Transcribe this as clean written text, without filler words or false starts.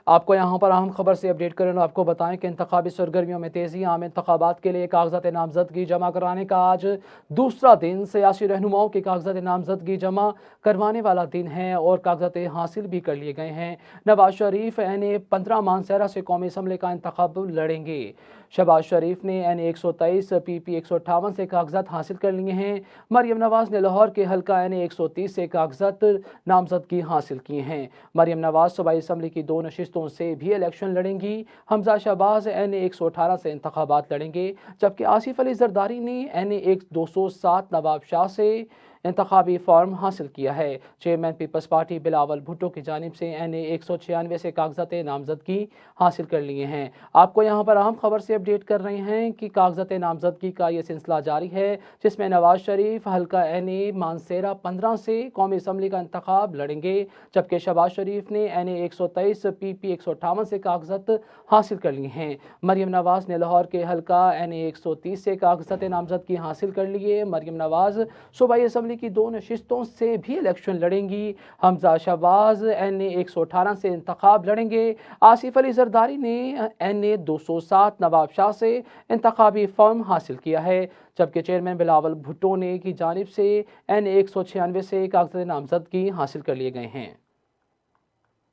آپ کو یہاں پر اہم خبر سے اپڈیٹ کریں اور آپ کو بتائیں کہ انتخابی سرگرمیوں میں تیزی۔ عام انتخابات کے لیے کاغذات نامزدگی جمع کرانے کا آج دوسرا دن۔ سیاسی رہنماؤں کے کاغذات نامزدگی جمع کروانے والا دن ہے اور کاغذات حاصل بھی کر لیے گئے ہیں۔ نواز شریف N15 مانسہرہ سے قومی اسمبلی کا انتخاب لڑیں گے۔ شہباز شریف نے N123 PP 158 سے کاغذات حاصل کر لیے ہیں۔ مریم نواز نے لاہور کے حلقہ N130 سے کاغذات نامزدگی حاصل کیے ہیں۔ مریم نواز صوبائی اسمبلی کی 2 نشستوں سے بھی الیکشن لڑیں گی۔ حمزہ شہباز N118 سے انتخابات لڑیں گے، جبکہ آصف علی زرداری نے N207 نواب شاہ سے انتخابی فارم حاصل کیا ہے۔ چیئرمین پیپلز پارٹی بلاول بھٹو کی جانب سے N196 سے کاغذات نامزدگی حاصل کر لیے ہیں۔ آپ کو یہاں پر اہم خبر سے اپڈیٹ کر رہے ہیں کہ کاغذات نامزدگی کا یہ سلسلہ جاری ہے، جس میں نواز شریف حلقہ مانسہرہ 15 سے قومی اسمبلی کا انتخاب لڑیں گے، جبکہ شہباز شریف نے N123 PP 158 سے کاغذات حاصل کر لیے ہیں۔ مریم نواز نے لاہور کے حلقہ N130 سے کاغذات نامزدگی حاصل کر لیے۔ مریم نواز صوبائی اسمبلی کی 2 نشستوں سے بھی الیکشن لڑیں گی۔ حمزہ شہباز N118 سے انتخاب لڑیں گے۔ آصف علی زرداری نے N207 نواب شاہ سے انتخابی فارم حاصل کیا ہے، جبکہ چیئرمین بلاول بھٹو نے کی جانب سے N196 سے کاغذات نامزدگی حاصل کر لیے گئے ہیں۔